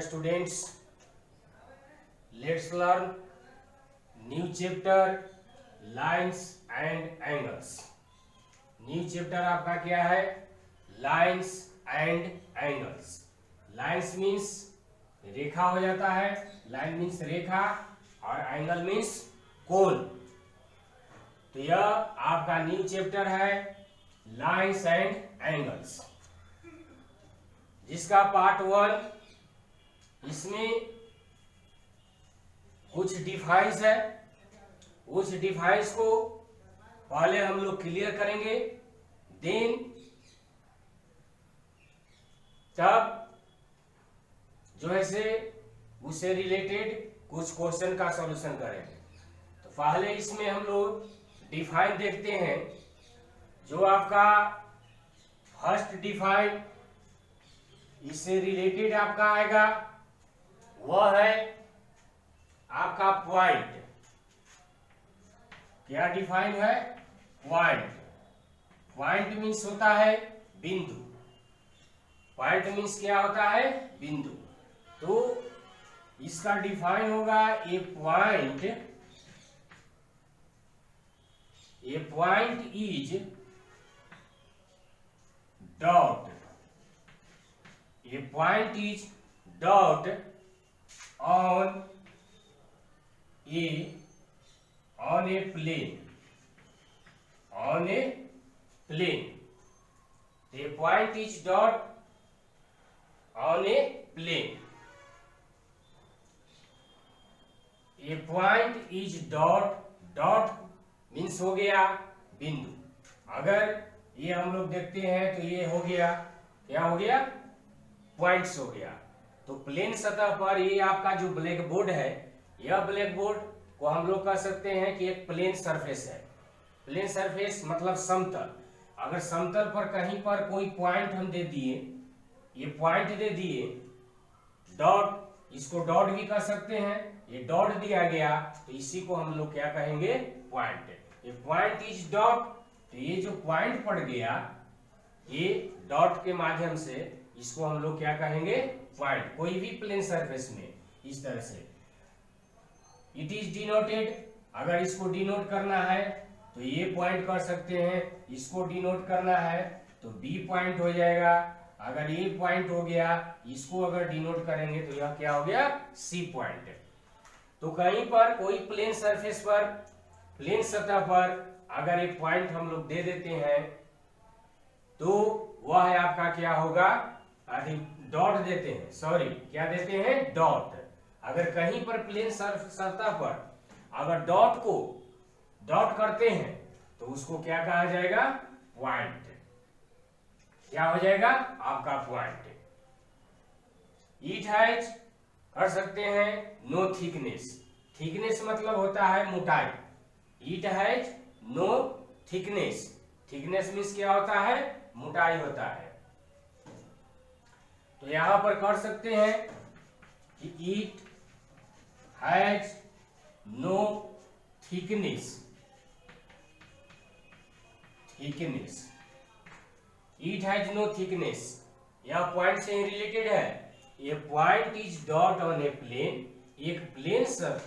students, let's learn new chapter lines and angles. New chapter आपका क्या है? Lines and angles. Lines means रेखा हो जाता है, लाइन मीन्स रेखा, और एंगल मीन्स कोण. तो यह आपका न्यू चैप्टर है लाइन्स एंड एंगल्स, जिसका पार्ट 1 इसमें कुछ डिफाइंस है. उस डिफाइंस को पहले हम लोग क्लियर करेंगे, देन तब जो है से उससे रिलेटेड कुछ क्वेश्चन का सॉल्यूशन करेंगे. तो पहले इसमें हम लोग डिफाइन देखते हैं. जो आपका फर्स्ट डिफाइन इससे रिलेटेड आपका आएगा वह है आपका पॉइंट. क्या डिफाइन है? पॉइंट. पॉइंट मीन्स होता है बिंदु. पॉइंट मीन्स क्या होता है? बिंदु. तो इसका डिफाइन होगा a point is dot. A point is dot on a plane. On a plane. A point is dot on a plane. A point is dot. Dot means हो गया बिंदु. अगर ये हम लोग देखते हैं तो ये हो गया, क्या हो गया? पॉइंट्स हो गया. तो प्लेन सतह पर ये आपका जो ब्लैक बोर्ड है, यह ब्लैक बोर्ड को हम लोग कह सकते हैं कि एक प्लेन सरफेस है. प्लेन सरफेस मतलब समतल. अगर समतल पर कहीं पर कोई पॉइंट हम दे दिए, ये पॉइंट दे दिए, डॉट, इसको डॉट भी कह सकते हैं. ये डॉट दिया गया तो इसी को हम लोग क्या कहेंगे? पॉइंट. ये पॉइंट इज डॉट. तो ये जो पॉइंट पड़ गया, ये डॉट के माध्यम से इसको हम लोग क्या कहेंगे? पॉइंट. कोई भी प्लेन सरफेस में इस तरह से इट इज डिनोटेड. अगर इसको डिनोट करना है तो ये पॉइंट कर सकते हैं. इसको डिनोट करना है तो बी पॉइंट हो जाएगा. अगर ये पॉइंट हो गया, इसको अगर डिनोट करेंगे तो यह क्या हो गया? C point. तो कहीं पर कोई प्लेन सरफेस पर, प्लेन सतह पर अगर एक पॉइंट हम लोग दे देते हैं तो वह है आपका क्या होगा? डॉट देते हैं, सॉरी क्या देते हैं? डॉट. अगर कहीं पर प्लेन सतह पर अगर डॉट को डॉट करते हैं तो उसको क्या कहा जाएगा? पॉइंट. क्या हो जाएगा? आपका पॉइंट. इट हैज कर सकते हैं नो थिकनेस. थिकनेस मतलब होता है मोटाई. It has no thickness. Thickness means क्या होता है? मोटाई होता है. तो यहां पर कर सकते हैं कि it has no thickness. Thickness. It has no thickness. यह पॉइंट से ही रिलेटेड है. A point is dot on a plane. एक प्लेन सर,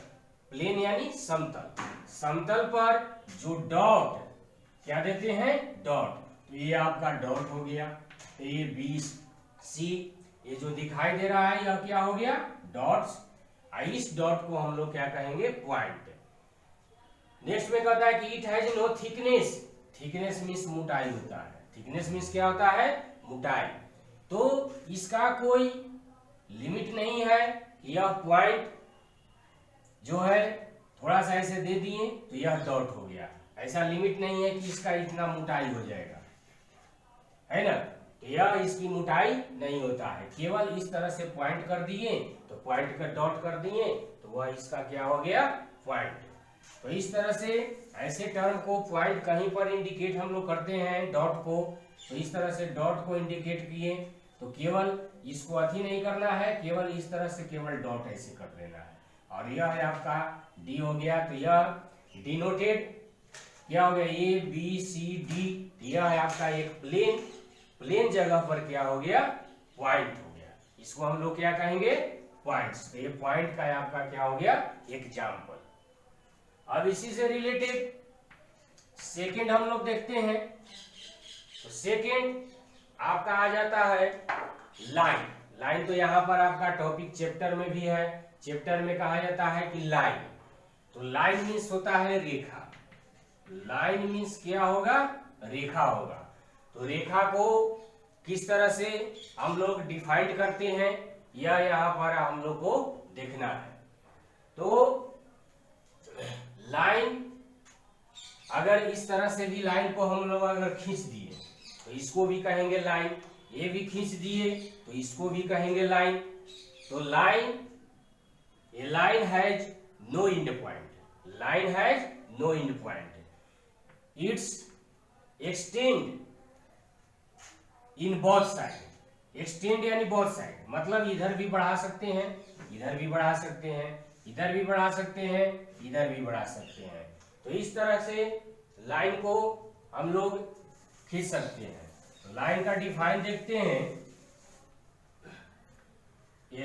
प्लेन यानी समतल, समतल पर जो डॉट क्या देते हैं? डॉट. तो ये आपका डॉट हो गया. ए बी सी, ये जो दिखाई दे रहा है यह क्या हो गया? डॉट्स. इस डॉट को हम लोग क्या कहेंगे? पॉइंट. नेक्स्ट में कहता है कि it has no thickness. Thickness means मोटाई होता है. थिकनेस मीन्स क्या होता है? मोटाई. तो इसका कोई लिमिट नहीं है कि यह पॉइंट जो है थोड़ा सा ऐसे दे दिए तो यह डॉट हो गया. ऐसा लिमिट नहीं है कि इसका इतना मोटाई हो जाएगा, है ना? तो यह इसकी मोटाई नहीं होता है. केवल इस तरह से पॉइंट कर दिए तो पॉइंट का डॉट कर दिए तो वह इसका क्या हो गया? पॉइंट. तो इस तरह से ऐसे टर्म को पॉइंट कहीं पर इंडिकेट हम लोग करते हैं डॉट को. तो इस तरह से डॉट को इंडिकेट किए तो केवल इसको अथी नहीं करना है, केवल इस तरह से केवल डॉट ऐसे कर लेना है. और यह है आपका डी हो गया. तो यह डिनोटेड क्या हो गया? A B C D. यह है आपका एक प्लेन जगह पर क्या हो गया? पॉइंट हो गया. इसको हम लोग क्या कहेंगे? पॉइंट्स। तो ये पॉइंट का आपका क्या हो गया, एग्जाम्पल। अब इसी से रिलेटेड सेकंड हम लोग देखते हैं। तो सेकंड आपका आ जाता है लाइन। लाइन तो यहाँ पर आपका टॉपिक चैप्टर में भी है, चैप्टर में कहा जाता है कि लाइन। तो लाइन मीन्स होता है रेखा। लाइन मीन्स क्या होगा, रेखा होगा। तो रेखा को किस तरह से हम लोग डिफाइन करते हैं, यह यहाँ पर हम लोग को देखना है। तो लाइन अगर इस तरह से भी लाइन को हम लोग अगर खींच दिए तो इसको भी कहेंगे लाइन, ये भी खींच दिए तो इसको भी कहेंगे लाइन। तो line, a line has no end point. Line has no end point. It's extend in both side. Extend यानी बोथ साइड, मतलब इधर भी बढ़ा सकते हैं, इधर भी बढ़ा सकते हैं, इधर भी बढ़ा सकते हैं, इधर भी बढ़ा सकते हैं। तो इस तरह से लाइन को हम लोग खींच सकते हैं। तो लाइन का डिफाइन देखते हैं। A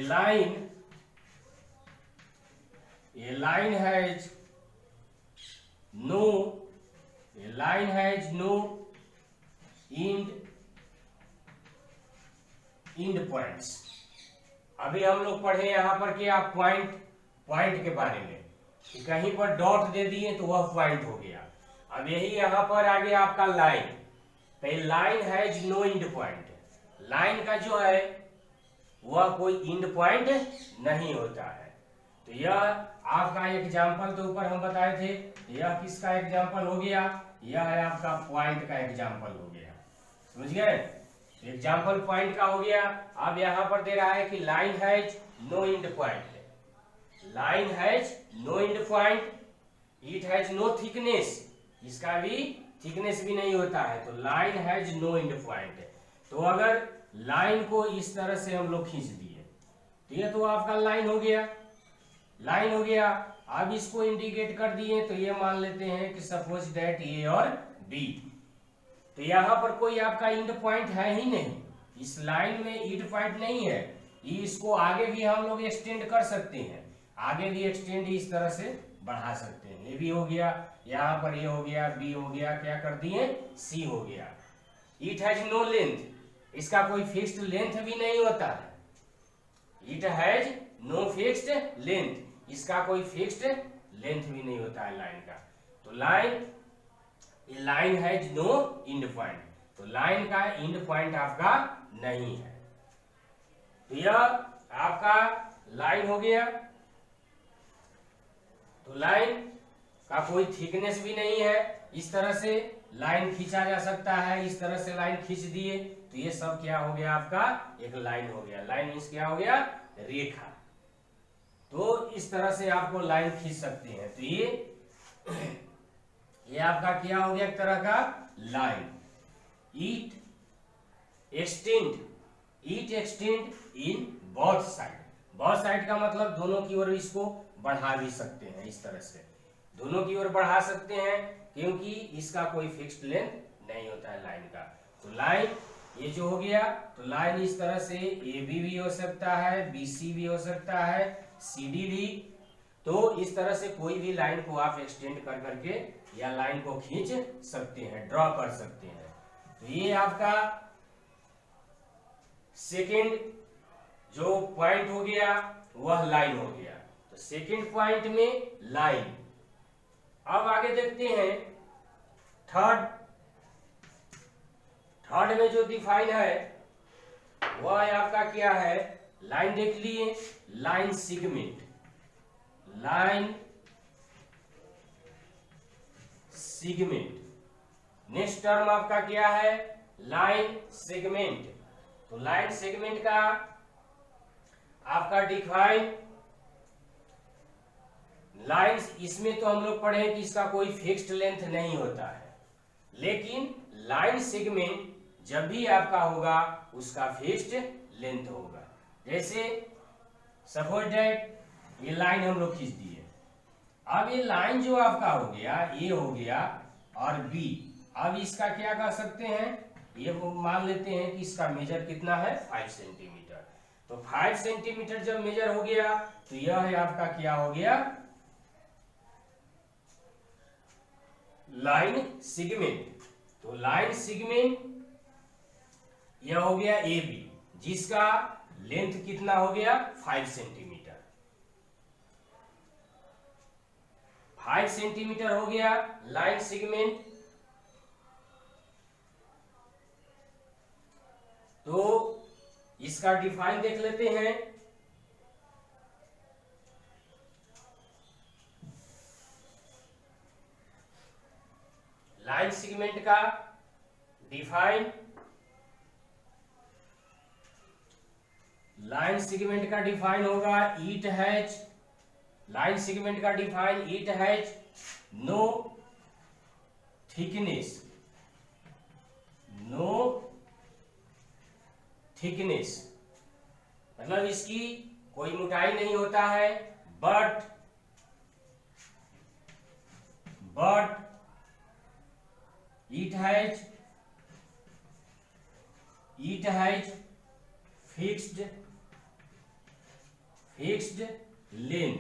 line has no end points. अभी हम लोग पढ़े यहां पर क्या, पॉइंट के बारे में, कि कहीं पर डॉट दे दिए तो वह पॉइंट हो गया। अब यही यहां पर आ गया आपका लाइन। तो line has no end point. Line का जो है वह कोई एंड पॉइंट नहीं होता है। तो यह आपका एग्जाम्पल तो ऊपर हम बताए थे, यह किसका एग्जाम्पल हो गया, यह है आपका पॉइंट का एग्जाम्पल हो गया। समझ गए, एग्जाम्पल पॉइंट का हो गया। अब यहां पर दे रहा है कि line has no end point. Line has no end point, it has no thickness, इसका भी थिकनेस भी नहीं होता है। तो line has no end point. तो अगर लाइन को इस तरह से हम लोग खींच दिए तो ये तो आपका लाइन हो गया, लाइन हो गया। अब इसको इंडिकेट कर दिए तो ये मान लेते हैं कि सपोज दैट ए और बी। तो यहां पर कोई आपका एंड पॉइंट है ही नहीं, इस लाइन में एंड पॉइंट नहीं है। इसको आगे भी हम लोग एक्सटेंड कर सकते हैं, आगे भी एक्सटेंड इस तरह से बढ़ा सकते हैं। ये भी हो गया, यहाँ पर ये हो गया, बी हो गया, क्या कर दिए, सी हो गया। इट हैज नो लेंथ, इसका कोई फिक्स्ड लेंथ भी नहीं होता है। It has no fixed length, इसका कोई फिक्स्ड लेंथ भी नहीं होता है लाइन का। तो line has no end point. तो लाइन का एंड पॉइंट आपका नहीं है। तो यह आपका लाइन हो गया। तो लाइन का कोई थिकनेस भी नहीं है, इस तरह से लाइन खींचा जा सकता है। इस तरह से लाइन खींच दिए तो ये सब क्या हो गया, आपका एक लाइन हो गया। लाइन मीन्स क्या हो गया, रेखा। तो इस तरह से आपको लाइन खींच सकते हैं। तो ये आपका क्या हो गया, एक तरह का line. It extend in both side. Both side का मतलब दोनों की ओर इसको बढ़ा भी सकते हैं, इस तरह से दोनों की ओर बढ़ा सकते हैं, क्योंकि इसका कोई फिक्स्ड लेंथ नहीं होता है लाइन का। तो लाइन ये जो हो गया, तो लाइन इस तरह से ए बी भी हो सकता है, बी सी भी हो सकता है, सी डी भी। तो इस तरह से कोई भी लाइन को आप एक्सटेंड कर करके या लाइन को खींच सकते हैं, ड्रॉ कर सकते हैं। तो ये आपका सेकेंड जो पॉइंट हो गया वह लाइन हो गया। तो सेकेंड पॉइंट में लाइन। अब आगे देखते हैं थर्ड में जो डिफाइन है वह आपका क्या है, लाइन देख लिए, लाइन सेगमेंट। नेक्स्ट टर्म आपका क्या है, लाइन सेगमेंट। तो लाइन सेगमेंट का आपका डिफाइन, लाइंस, इसमें तो हम लोग पढ़े कि इसका कोई फिक्स्ड लेंथ नहीं होता है, लेकिन लाइन सेगमेंट जब भी आपका होगा उसका फिक्स्ड लेंथ होगा। जैसे सपोज दैट ये लाइन हम लोग खींच दिए। अब ये लाइन जो आपका हो गया, ए हो गया और बी। अब इसका क्या कर सकते हैं, ये मान लेते हैं कि इसका मेजर कितना है, 5 सेंटीमीटर। तो 5 सेंटीमीटर जब मेजर हो गया तो यह है आपका क्या हो गया, लाइन सेगमेंट। तो लाइन सेगमेंट यह हो गया ए बी, जिसका लेंथ कितना हो गया 5 सेंटीमीटर। 5 सेंटीमीटर हो गया लाइन सेगमेंट। तो इसका डिफाइन देख लेते हैं। लाइन सेगमेंट का डिफाइन, लाइन सेगमेंट का डिफाइन होगा इट हैज, लाइन सेगमेंट का define it has no thickness, no thickness मतलब इसकी कोई मोटाई नहीं होता है, but it has fixed length,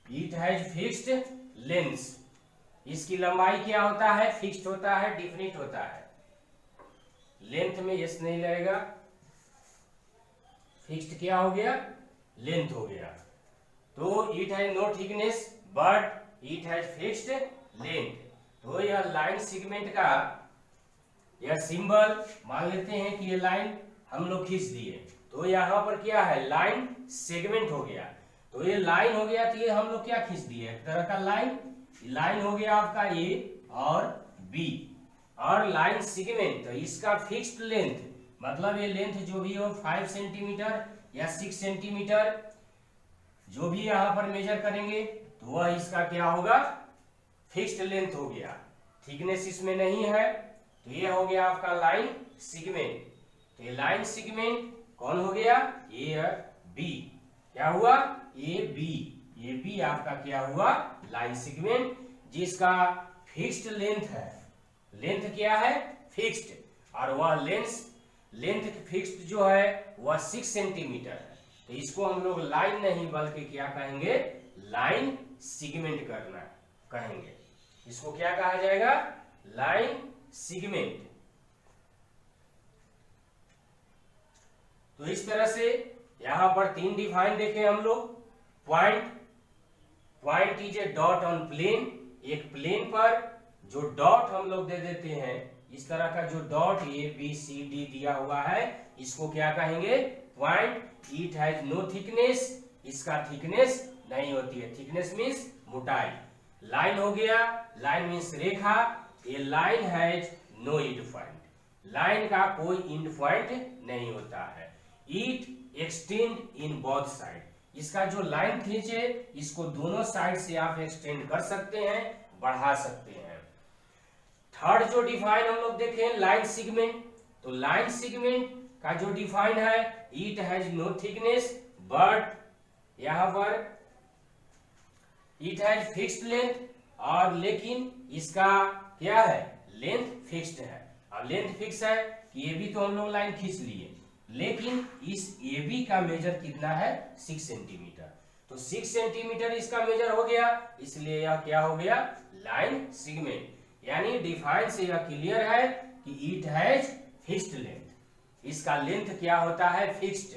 it has fixed length. इसकी लंबाई क्या होता है, फिक्स्ड होता है, डिफिनिट होता है। लेंथ में यस नहीं लगेगा, फिक्स्ड क्या हो गया, लेंथ हो गया। तो it has no thickness but it has fixed length. तो यह लाइन सेगमेंट का यह सिंबल मान लेते हैं कि ये लाइन हम लोग खींच दिए, तो यहाँ पर क्या है, लाइन सेगमेंट हो गया। तो ये लाइन हो गया, तो ये हम लोग क्या खींच दिए, एक तरह का लाइन, लाइन हो गया आपका ए और बी। और लाइन सेगमेंट, तो इसका फिक्स्ड लेंथ मतलब ये लेंथ जो भी हो 5 सेंटीमीटर या 6 सेंटीमीटर जो भी यहाँ पर मेजर करेंगे तो वह इसका क्या होगा, फिक्स्ड लेंथ हो गया, थिकनेस इसमें नहीं है। तो ये हो गया आपका लाइन सेगमेंट। तो ये लाइन सेगमेंट कौन हो गया, ए और बी। क्या हुआ, ए बी, ए बी आपका क्या हुआ, लाइन सेगमेंट, जिसका फिक्स्ड लेंथ है। लेंथ क्या है, फिक्स्ड, और वह लेंथ फिक्स्ड जो है वह 6 सेंटीमीटर है। तो इसको हम लोग लाइन नहीं बल्कि क्या कहेंगे, लाइन सेगमेंट करना कहेंगे। इसको क्या कहा जाएगा, लाइन सेगमेंट। तो इस तरह से यहां पर 3 डिफाइन देखे हम लोग। Point is a dot on plane, एक प्लेन पर जो डॉट हम लोग दे देते हैं, इस तरह का जो dot A B C D दिया हुआ है, इसको क्या कहेंगे, point. It has no thickness, इसका थिकनेस नहीं होती है, थिकनेस मीन्स मोटाई। लाइन हो गया, लाइन मीन्स रेखा, ये line has no end point, line का कोई एंड पॉइंट नहीं होता है। It extend in both side, इसका जो लाइन खींचे इसको दोनों साइड से आप एक्सटेंड कर सकते हैं, बढ़ा सकते हैं। थर्ड जो डिफाइन हम लोग देखें, लाइन सेगमेंट। तो लाइन सेगमेंट का जो डिफाइन है, it has no thickness but यहां पर इट हैज फिक्स्ड लेंथ, और लेकिन इसका क्या है, लेंथ फिक्स्ड है। अब लेंथ फिक्स है कि ये भी तो हम लोग लाइन खींच लिए, लेकिन इस ए बी का मेजर कितना है, 6 सेंटीमीटर। तो 6 सेंटीमीटर इसका मेजर हो गया, इसलिए यह क्या हो गया, लाइन सेगमेंट। यानी डिफाइन से यह क्लियर है कि इट हैज फिक्स्ड लेंथ, इसका लेंथ क्या होता है, फिक्स्ड।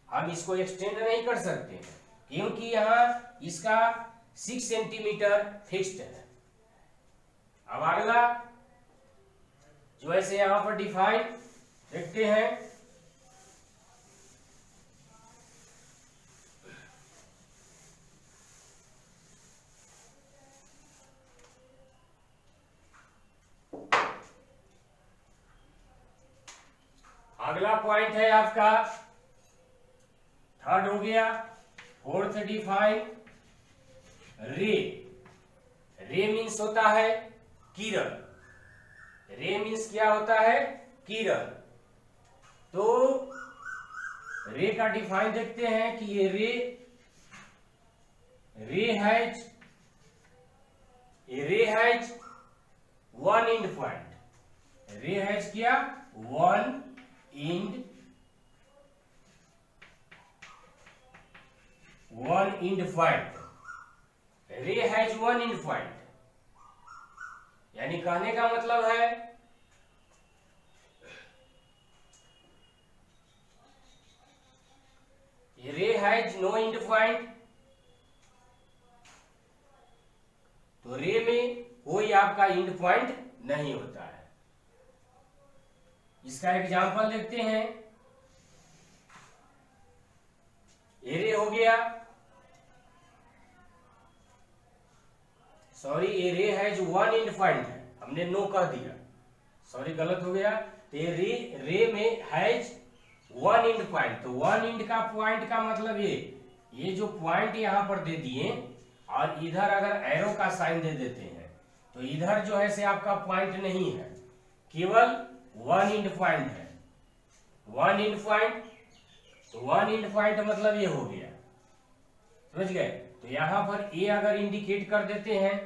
हम इसको एक्सटेंड नहीं कर सकते हैं क्योंकि यहाँ इसका 6 सेंटीमीटर फिक्स्ड है। अब अगला जो ऐसे यहां पर डिफाइन देखते हैं, अगला पॉइंट है आपका थर्ड हो गया। फोर्थ डिफाइन, रे। रे मीन्स होता है किरण, रे मीन्स क्या होता है, किरण। तो रे का डिफाइन देखते हैं कि ये ray has one end point, ray has क्या, one end one end point, ray has one end point, यानी कहने का मतलब है रे हैज नो इंड पॉइंट, तो रे में कोई आपका इंड पॉइंट नहीं होता है। इसका एग्जांपल देखते हैं। ये रे हो गया, सॉरी ये ray has one end point है, हमने नो कह दिया, सॉरी गलत हो गया। तो ये रे में हैज वन इंड पॉइंट, तो वन इंड का पॉइंट का मतलब ये जो पॉइंट यहां पर दे दिए और इधर अगर एरो का साइन दे देते हैं तो इधर जो है से आपका पॉइंट नहीं है, केवल वन इंड पॉइंट है। वन इंड पॉइंट, तो वन इंड पॉइंट मतलब ये हो गया, समझ गए। तो यहां पर ए अगर इंडिकेट कर देते हैं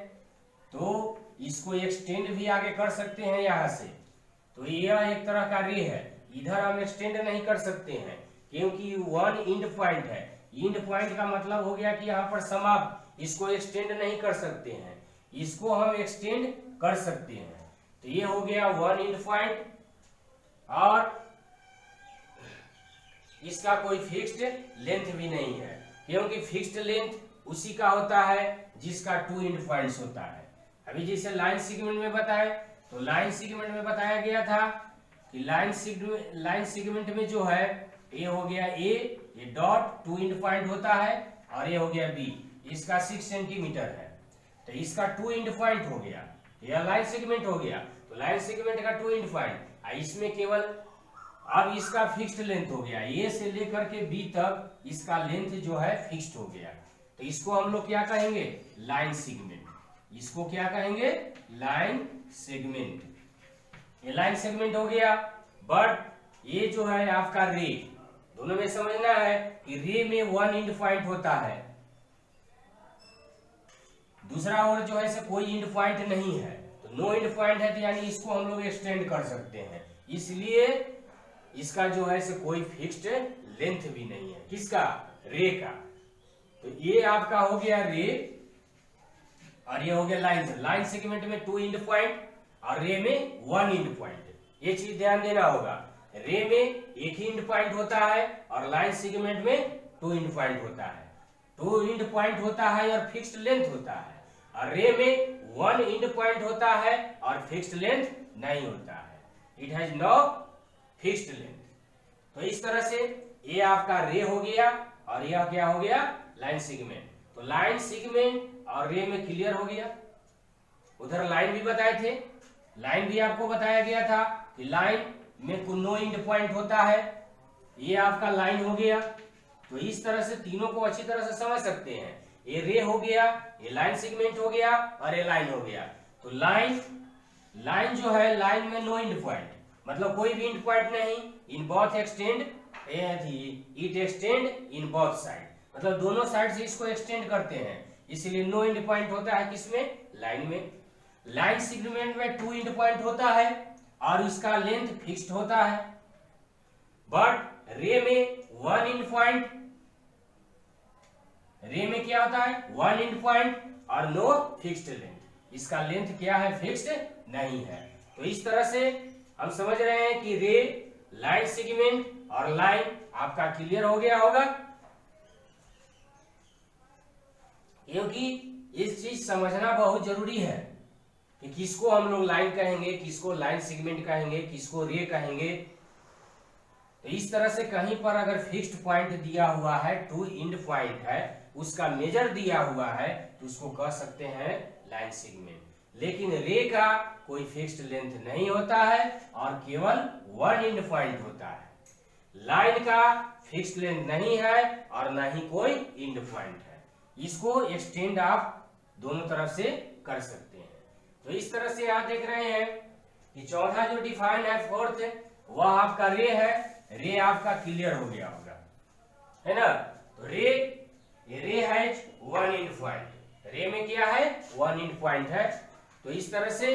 तो इसको एक्सटेंड भी आगे कर सकते हैं यहां से, तो यह एक तरह का रे है। इधर हम एक्सटेंड नहीं कर सकते हैं क्योंकि वन इंड पॉइंट है। इंड पॉइंट का मतलब हो गया कि यहाँ पर समाप्त, इसको एक्सटेंड नहीं कर सकते हैं, इसको हम एक्सटेंड कर सकते हैं। तो ये हो गया वन इंड पॉइंट, और इसका कोई फिक्स्ड लेंथ भी नहीं है क्योंकि फिक्स्ड लेंथ उसी का होता है जिसका टू इंड पॉइंट्स होता है। अभी जैसे लाइन सेगमेंट में बताए, तो लाइन सेगमेंट में बताया गया था कि लाइन सेगमेंट में जो है ये हो गया ये डॉट टू इंड पॉइंट होता है, और ये हो गया बी, इसका 6 सेंटीमीटर है, तो इसका टू इंड पॉइंट हो गया, यह लाइन सेगमेंट हो गया। तो लाइन सेगमेंट का टू इंड पॉइंट, इसमें केवल अब इसका फिक्स्ड लेंथ हो गया, ए से लेकर के बी तक इसका लेंथ जो है फिक्स्ड हो गया, तो इसको हम लोग क्या कहेंगे, लाइन सेगमेंट। इसको क्या कहेंगे, लाइन सेगमेंट। ये लाइन सेगमेंट हो गया। बट ये जो है आपका रे, दोनों में समझना है कि रे में वन इंड पॉइंट होता है, दूसरा और जो है से कोई इंड पॉइंट नहीं है, तो नो इंड पॉइंट है, तो यानी इसको हम लोग एक्सटेंड कर सकते हैं, इसलिए इसका जो है से कोई फिक्स्ड लेंथ भी नहीं है, किसका, रे का। तो ये आपका हो गया रे, और ये हो गया लाइन। लाइन सेगमेंट में टू इंड पॉइंट और रे में वन इंड पॉइंट, ये चीज ध्यान देना होगा। रे में एक ही इंड पॉइंट होता है और लाइन सेगमेंट में टू इंड पॉइंट होता है। टू इंड पॉइंट होता है और फिक्स्ड लेंथ होता है, और रे में वन इंड पॉइंट होता है और फिक्स्ड लेंथ नहीं होता है, it has no fixed length. तो इस तरह से ये आपका रे हो गया, और यह क्या हो गया, लाइन सेगमेंट। तो लाइन सेगमेंट और रे में क्लियर हो गया। उधर लाइन भी बताए थे, लाइन भी आपको बताया गया था कि लाइन में नो इंड पॉइंट होता है, ये आपका लाइन हो गया। तो इस तरह से तीनों को अच्छी तरह से समझ सकते हैं। ये रे हो गया, ये लाइन सेगमेंट हो गया, और ये लाइन हो गया। तो लाइन जो है, लाइन में नो इंड पॉइंट मतलब कोई भी इंड पॉइंट नहीं, in both extend it extend in both side, मतलब दोनों साइड से इसको एक्सटेंड करते हैं, इसलिए नो इंड पॉइंट होता है किसमें, लाइन में। लाइन सेगमेंट में टू इंड पॉइंट होता है और इसका लेंथ फिक्स्ड होता है, बट रे में वन इंड पॉइंट, रे में क्या होता है, वन इंड पॉइंट और नो फिक्स्ड लेंथ, इसका लेंथ क्या है, फिक्स्ड नहीं है। तो इस तरह से हम समझ रहे हैं कि रे, लाइन सेगमेंट और लाइन आपका क्लियर हो गया होगा, क्योंकि इस चीज समझना बहुत जरूरी है कि किसको हम लोग लाइन कहेंगे, किसको लाइन सेगमेंट कहेंगे, किसको रे कहेंगे। तो इस तरह से कहीं पर अगर फिक्स्ड पॉइंट दिया हुआ है, टू इंड पॉइंट है, उसका मेजर दिया हुआ है, तो उसको कह सकते हैं लाइन सेगमेंट। लेकिन रे का कोई फिक्स्ड लेंथ नहीं होता है और केवल वन इंड पॉइंट होता है। लाइन का फिक्स्ड लेंथ नहीं है और न ही कोई इंड पॉइंट है, इसको एक्सटेंड आप दोनों तरफ से कर सकते हैं। तो इस तरह से आप देख रहे हैं कि चौथा जो डिफाइन है, फोर्थ, वह आपका रे है। रे आपका क्लियर हो गया होगा, है ना। तो रे हैज वन इंड पॉइंट, रे में क्या है, वन इंड पॉइंट है। तो इस तरह से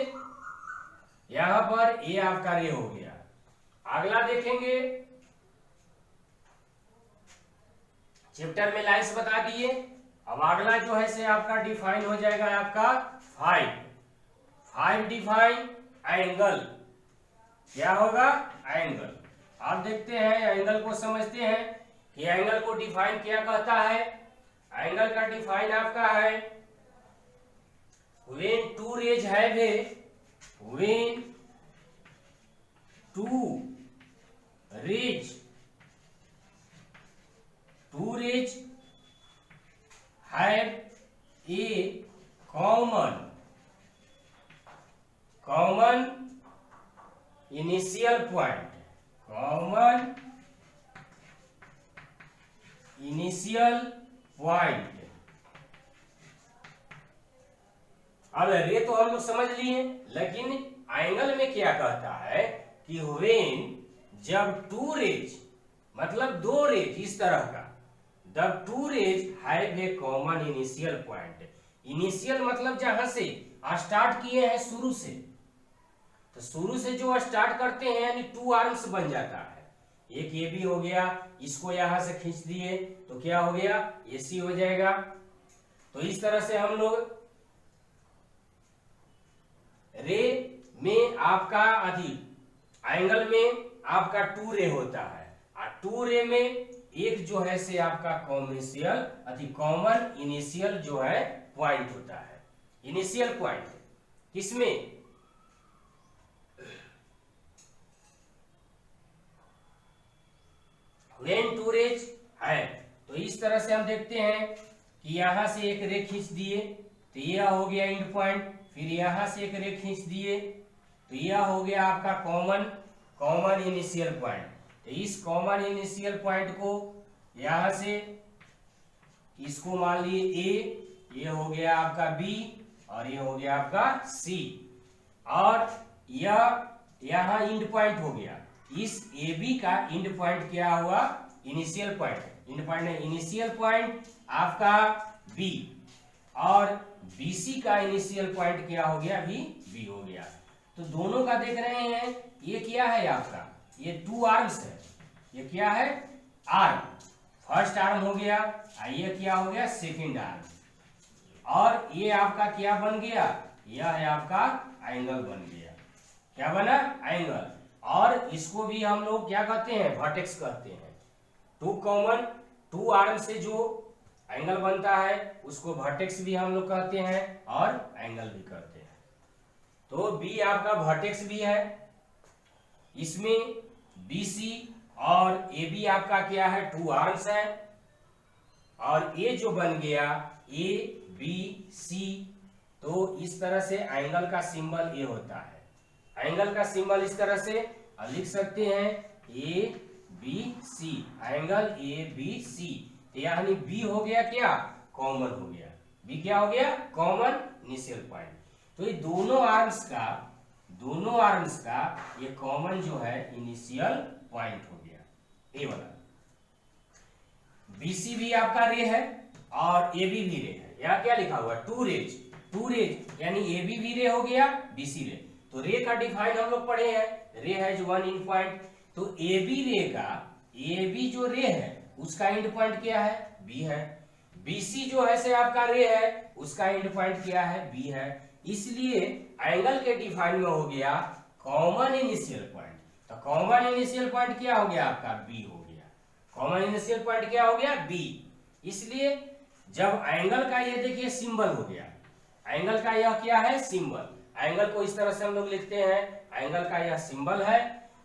यहां पर ये आपका रे हो गया। अगला देखेंगे, चैप्टर में लाइन्स बता दिए। अब अगला जो है से आपका डिफाइन हो जाएगा आपका 5 डिफाइन एंगल। क्या होगा? एंगल। आप देखते हैं एंगल को समझते हैं कि एंगल को डिफाइन क्या कहता है। एंगल का डिफाइन आपका है when two rays have a common initial point, अब रे तो हम लोग समझ लिए, लेकिन एंगल में क्या कहता है कि व्हेन, जब टू रेज, मतलब दो रेज इस तरह का, the two rays have a common initial point. Initial मतलब जहां से स्टार्ट किए हैं शुरू से, तो शुरू से जो स्टार्ट करते हैं यानी टू आर्म्स बन जाता है। एक ये भी हो गया, इसको यहां से खींच दिए तो क्या हो गया? AC हो जाएगा। तो इस तरह से हम लोग रे में आपका एंगल में आपका टू रे होता है, और टू रे में एक जो है से आपका कॉमन इनिशियल जो है पॉइंट होता है। इनिशियल पॉइंट किसमें? व्हेन टू रेज है। तो इस तरह से हम देखते हैं कि यहां से एक रे खींच दिए तो यह हो गया एंड पॉइंट, फिर यहां से एक रे खींच दिए तो यह हो गया आपका कॉमन इनिशियल पॉइंट। तो इस कॉमन इनिशियल पॉइंट को यहां से इसको मान लिए A, ये हो गया आपका B और ये हो गया आपका C, और यह यहां इंड पॉइंट हो गया। इस AB का इंड पॉइंट क्या हुआ? Initial point. इंड पॉइंट है इनिशियल पॉइंट आपका B, और BC का इनिशियल पॉइंट क्या हो गया? B हो गया। तो दोनों का देख रहे हैं, ये क्या है आपका? ये टू आर्म्स है। ये क्या है? आर्म। फर्स्ट आर्म हो गया, ये क्या हो गया? Second arm. और ये आपका क्या बन गया? यह है आपका एंगल बन गया। क्या बना? एंगल। और इसको भी हम लोग क्या कहते हैं? वर्टेक्स कहते हैं। टू आर्म से जो एंगल बनता है उसको वर्टेक्स भी हम लोग कहते हैं और एंगल भी कहते हैं। तो B आपका वर्टेक्स भी है, इसमें BC और AB आपका क्या है? टू आर्म्स है, और ये जो बन गया ABC, तो इस तरह से एंगल का सिंबल ये होता है। एंगल का सिंबल इस तरह से लिख सकते हैं ABC, एंगल ABC। यानी B हो गया क्या? कॉमन हो गया। B क्या हो गया? Common initial point. तो ये दोनों आर्म्स का ये कॉमन जो है इनिशियल पॉइंट हो गया, ए वाला। BC भी आपका रे है और AB भी रे है। यहाँ क्या लिखा हुआ है? टू रेज यानी AB भी रे हो गया, BC रे। तो रे का डिफाइन हम लोग पढ़े हैं, रे हैज वन इंड पॉइंट। तो AB जो रे है उसका एंड पॉइंट क्या है? B है। BC जो है से आपका रे है, उसका एंड पॉइंट क्या है? B है। इसलिए एंगल के डिफाइन में हो गया कॉमन इनिशियल पॉइंट। तो कॉमन इनिशियल पॉइंट क्या हो गया आपका? B हो गया। कॉमन इनिशियल पॉइंट क्या हो गया? B। इसलिए जब एंगल का ये देखिए सिंबल हो गया, एंगल का यह क्या है? सिंबल। एंगल को इस तरह से हम लोग लिखते हैं, एंगल का यह सिंबल है।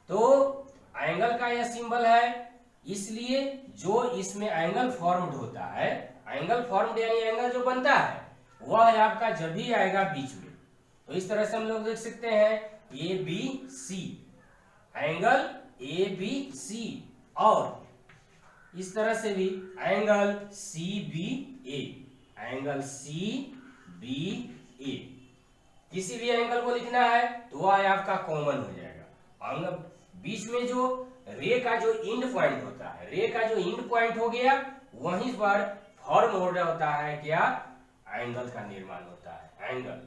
तो एंगल का यह सिंबल है, इसलिए जो इसमें एंगल फॉर्म्ड होता है, एंगल फॉर्म्ड यानी एंगल जो बनता है वह आपका जब भी आएगा बीच में। तो इस तरह से हम लोग देख सकते हैं ABC, एंगल ABC, और इस तरह से भी एंगल CBA, एंगल CBA। किसी भी एंगल को लिखना है तो वह आपका कॉमन हो जाएगा। और बीच में जो रे का जो इंड पॉइंट होता है, रे का जो इंड पॉइंट हो गया, वहीं पर फॉर्म हो रहा होता है क्या? एंगल का निर्माण होता है, एंगल।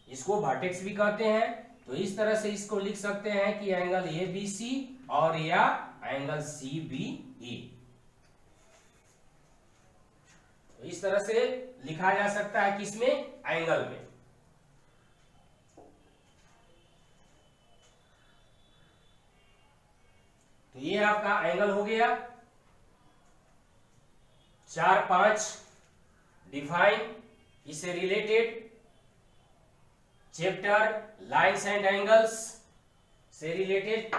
इसको वर्टेक्स भी कहते हैं। तो इस तरह से इसको लिख सकते हैं कि एंगल ABC और या एंगल CBA। तो इस तरह से लिखा जा सकता है किसमें, एंगल में। तो ये आपका एंगल हो गया। 4-5 डिफाइन इससे related chapter lines and angles से रिलेटेड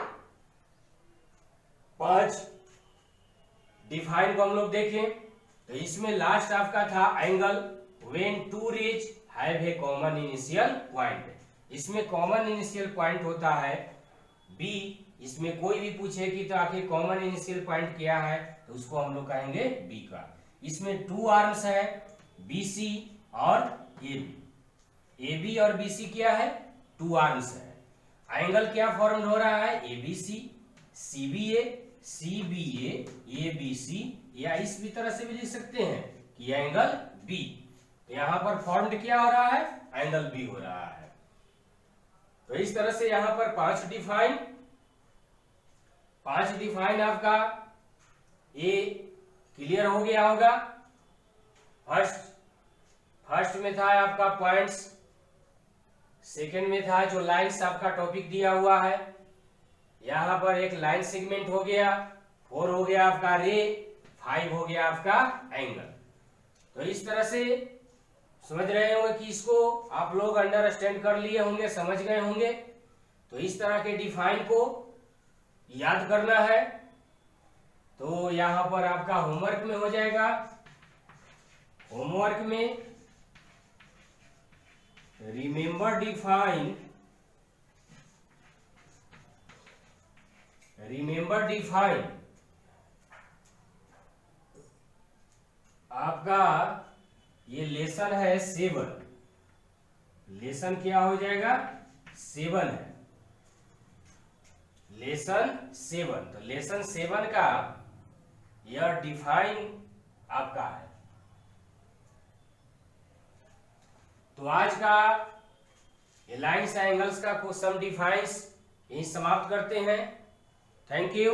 5 डिफाइन को हम लोग देखें। तो इसमें लास्ट आपका था angle when two rays have a common initial point. इसमें कॉमन इनिशियल पॉइंट होता है बी। इसमें कोई भी पूछे कि तो आखिर कॉमन इनिशियल पॉइंट क्या है, तो उसको हम लोग कहेंगे बी का। इसमें 2 आर्म्स है, BC और AB और BC क्या है, 2 आर्म्स है। एंगल क्या फॉर्म हो रहा है, ABC CBA CBA ABC, या इस भी तरह से भी लिख सकते हैं कि एंगल B। तो यहां पर फॉर्म्ड क्या हो रहा है, एंगल B हो रहा है। तो इस तरह से यहां पर 5 डिफाइन आपका ए क्लियर हो गया होगा। फर्स्ट में था आपका पॉइंट्स, सेकंड में था जो लाइंस आपका टॉपिक दिया हुआ है। यहां पर एक लाइन सेगमेंट हो गया, 4 हो गया आपका रे, 5 हो गया आपका एंगल। तो इस तरह से समझ रहे होंगे कि इसको आप लोग अंडरस्टैंड कर लिए होंगे, समझ गए होंगे। तो इस तरह के डिफाइन को याद करना है। तो यहां पर आपका होमवर्क में हो जाएगा। होमवर्क में रिमेंबर डिफाइन आपका ये लेसन है 7। लेसन क्या हो जाएगा, 7 है, लेसन 7। तो लेसन 7 का यह डिफाइन आपका है। तो आज का ये लाइंस एंगल्स का कुछ सम डिफाइंस यही समाप्त करते हैं। Thank you.